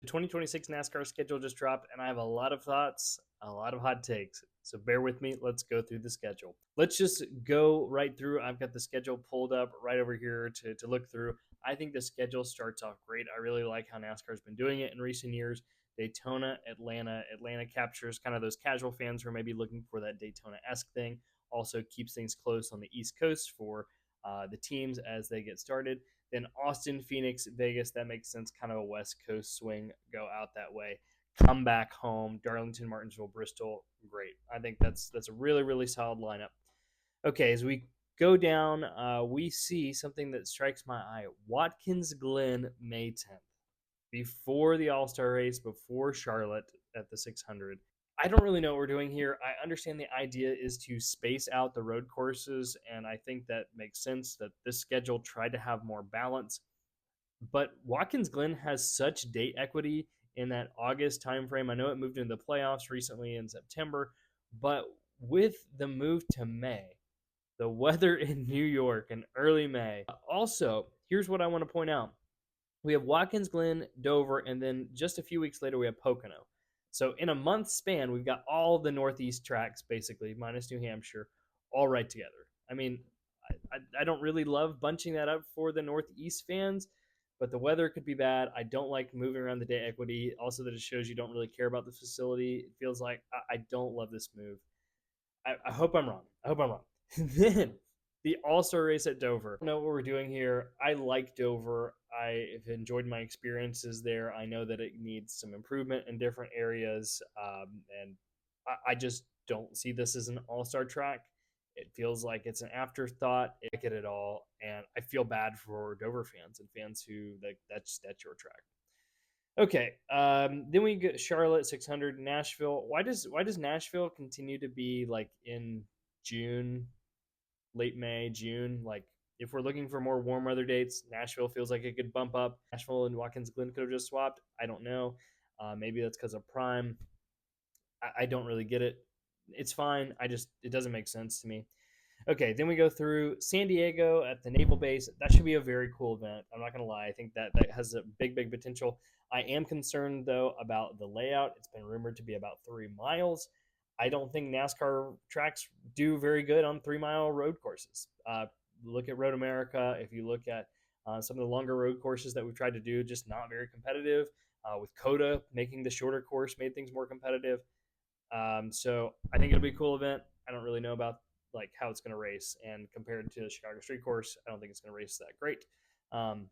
The 2026 NASCAR schedule just dropped, and I have a lot of thoughts, a lot of hot takes. So bear with me. Let's go through the schedule. Let's just go right through. I've got the schedule pulled up right over here to look through. I think the schedule starts off great. I really like how NASCAR's been doing it in recent years. Daytona, Atlanta. Atlanta captures kind of those casual fans who are maybe looking for that Daytona-esque thing. Also keeps things close on the East Coast for the teams as they get started. Then Austin, Phoenix, Vegas, that makes sense. Kind of a West Coast swing, go out that way. Come back home, Darlington, Martinsville, Bristol, great. I think that's a really, really solid lineup. Okay, as we go down, we see something that strikes my eye. Watkins Glen, May 10th, before the All-Star race, before Charlotte at the 600. I don't really know what we're doing here. I understand the idea is to space out the road courses, and I think that makes sense that this schedule tried to have more balance. But Watkins Glen has such date equity in that August timeframe. I know it moved into the playoffs recently in September, but with the move to May, the weather in New York in early May. Also, here's what I want to point out. We have Watkins Glen, Dover, and then just a few weeks later, we have Pocono. So in a month span, we've got all the Northeast tracks, basically, minus New Hampshire, all right together. I mean, I don't really love bunching that up for the Northeast fans, but the weather could be bad. I don't like moving around the day equity. Also, that it shows you don't really care about the facility. It feels like I don't love this move. I hope I'm wrong. I hope I'm wrong. Then the All Star race at Dover. I know what we're doing here. I like Dover. I have enjoyed my experiences there. I know that it needs some improvement in different areas, and I just don't see this as an All Star track. It feels like it's an afterthought. I like it at all, and I feel bad for Dover fans and fans who like that's your track. Okay, then we get Charlotte 600, Nashville. Why does Nashville continue to be like in June, late May, June? Like if we're looking for more warm weather dates, Nashville feels like it could bump up. Nashville and Watkins Glen could have just swapped. I don't know. Maybe that's because of Prime. I don't really get it. It's fine. It doesn't make sense to me. Okay, then we go through San Diego at the Naval Base. That should be a very cool event. I'm not going to lie. I think that has a big, big potential. I am concerned, though, about the layout. It's been rumored to be about 3 miles. I don't think NASCAR tracks do very good on 3 mile road courses. Look at Road America. If you look at some of the longer road courses that we've tried to do, just not very competitive. With Coda making the shorter course made things more competitive. So I think it'll be a cool event. I don't really know about like how it's going to race, and compared to the Chicago Street Course, I don't think it's going to race that great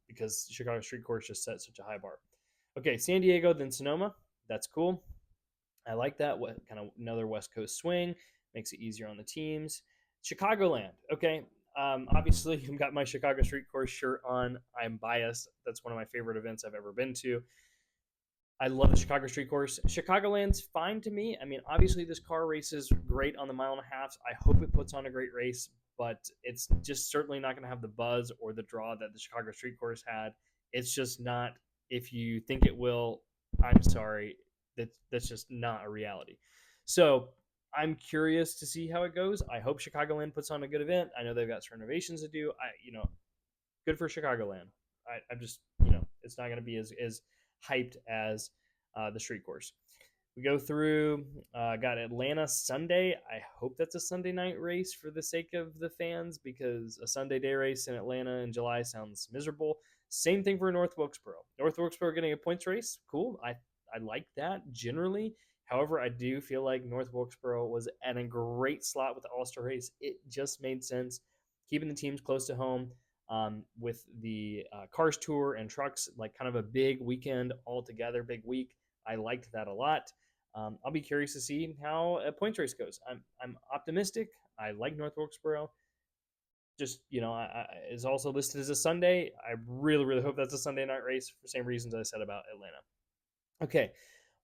because the Chicago Street Course just set such a high bar. Okay, San Diego, then Sonoma. That's cool. I like that. What kind of another West Coast swing makes it easier on the teams. Chicagoland. Okay. Obviously, I've got my Chicago Street Course shirt on. I'm biased. That's one of my favorite events I've ever been to. I love the Chicago Street Course. Chicagoland's fine to me. I mean, obviously, this car race is great on the mile and a half. I hope it puts on a great race, but it's just certainly not going to have the buzz or the draw that the Chicago Street Course had. It's just not. If you think it will, I'm sorry. That's just not a reality. So I'm curious to see how it goes. I hope Chicagoland puts on a good event. I know they've got some renovations to do. Good for Chicagoland. I'm just, it's not going to be as hyped as the street course. We go through, got Atlanta Sunday. I hope that's a Sunday night race for the sake of the fans, because a Sunday day race in Atlanta in July sounds miserable. Same thing for North Wilkesboro. North Wilkesboro getting a points race. Cool. I like that generally. However, I do feel like North Wilkesboro was at a great slot with the All-Star race. It just made sense. Keeping the teams close to home with the Cars Tour and Trucks, like kind of a big weekend all together, big week. I liked that a lot. I'll be curious to see how a points race goes. I'm optimistic. I like North Wilkesboro. Just is also listed as a Sunday. I really, really hope that's a Sunday night race for the same reasons I said about Atlanta. Okay,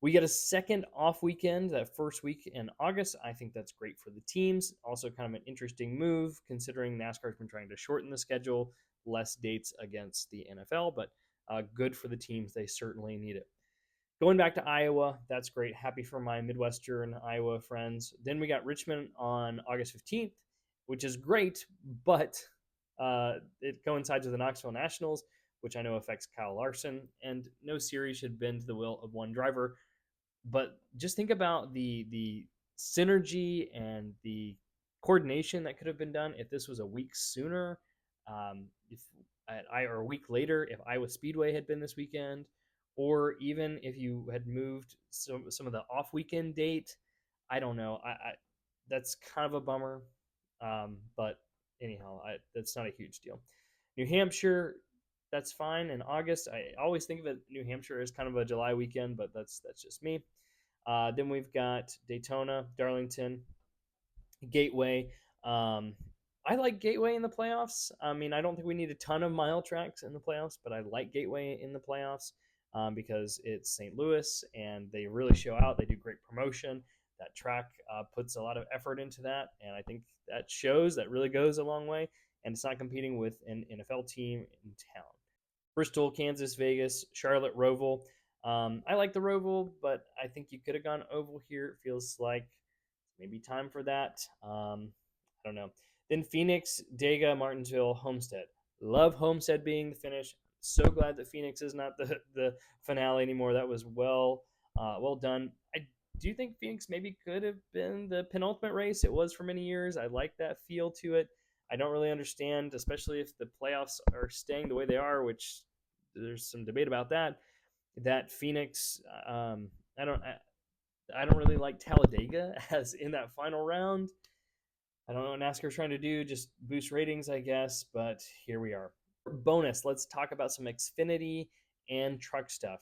we get a second off weekend that first week in August. I think that's great for the teams. Also, kind of an interesting move considering NASCAR's been trying to shorten the schedule, less dates against the NFL, but good for the teams. They certainly need it. Going back to Iowa, that's great. Happy for my Midwestern Iowa friends. Then we got Richmond on August 15th, which is great, but it coincides with the Knoxville Nationals, which I know affects Kyle Larson, and no series should bend to the will of one driver. But just think about the synergy and the coordination that could have been done if this was a week sooner, if or a week later, if Iowa Speedway had been this weekend, or even if you had moved some of the off weekend date. I don't know. That's kind of a bummer, but anyhow, that's not a huge deal. New Hampshire, that's fine in August. I always think of it New Hampshire as kind of a July weekend, but that's just me. Then we've got Daytona, Darlington, Gateway. Um, I like Gateway in the playoffs. I mean, I don't think we need a ton of mile tracks in the playoffs, but I like Gateway in the playoffs because it's St. Louis and they really show out. They do great promotion. That track puts a lot of effort into that, and I think that shows. That really goes a long way. And it's not competing with an NFL team in town. Bristol, Kansas, Vegas, Charlotte, Roval. I like the Roval, but I think you could have gone oval here. It feels like maybe time for that. I don't know. Then Phoenix, Dega, Martinsville, Homestead. Love Homestead being the finish. So glad that Phoenix is not the finale anymore. That was well done. I do think Phoenix maybe could have been the penultimate race. It was for many years. I like that feel to it. I don't really understand, especially if the playoffs are staying the way they are, which there's some debate about that. That Phoenix, I don't, I don't really like Talladega as in that final round. I don't know what NASCAR's trying to do, just boost ratings, I guess, but here we are. Bonus, let's talk about some Xfinity and truck stuff.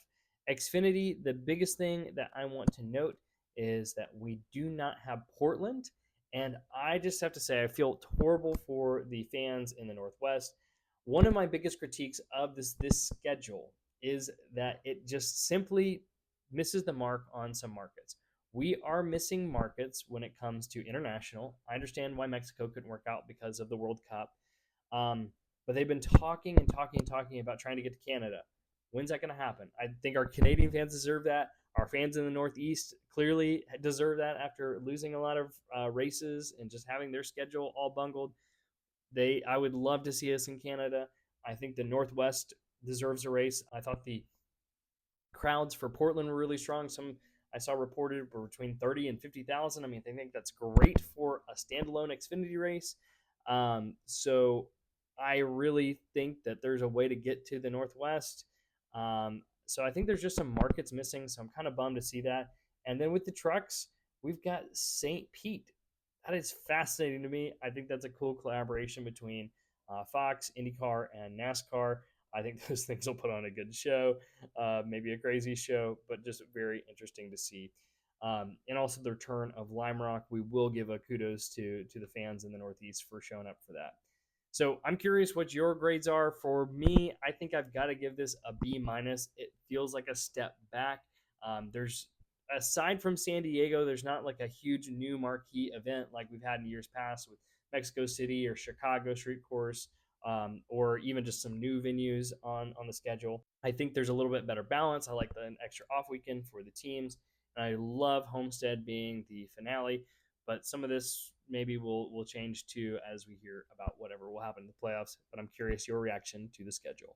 Xfinity, the biggest thing that I want to note is that we do not have Portland. And I just have to say, I feel horrible for the fans in the Northwest. One of my biggest critiques of this schedule is that it just simply misses the mark on some markets. We are missing markets when it comes to international. I understand why Mexico couldn't work out because of the World Cup. Um, but they've been talking and talking and talking about trying to get to Canada. When's that going to happen? I think our Canadian fans deserve that. Our fans in the Northeast clearly deserve that after losing a lot of races and just having their schedule all bungled. I would love to see us in Canada. I think the Northwest deserves a race. I thought the crowds for Portland were really strong. Some I saw reported were between 30 and 50,000. I mean, I think that's great for a standalone Xfinity race. So I really think that there's a way to get to the Northwest. So I think there's just some markets missing. So I'm kind of bummed to see that. And then with the trucks, we've got St. Pete. That is fascinating to me. I think that's a cool collaboration between Fox, IndyCar, and NASCAR. I think those things will put on a good show, maybe a crazy show, but just very interesting to see. And also the return of Lime Rock. We will give a kudos to the fans in the Northeast for showing up for that. So I'm curious what your grades are. For me, I think I've got to give this a B minus. It feels like a step back. There's aside from San Diego, there's not like a huge new marquee event like we've had in years past with Mexico City or Chicago Street Course, or even just some new venues on the schedule. I think there's a little bit better balance. I like an extra off weekend for the teams, and I love Homestead being the finale. But some of this maybe will change too as we hear about whatever will happen in the playoffs. But I'm curious your reaction to the schedule.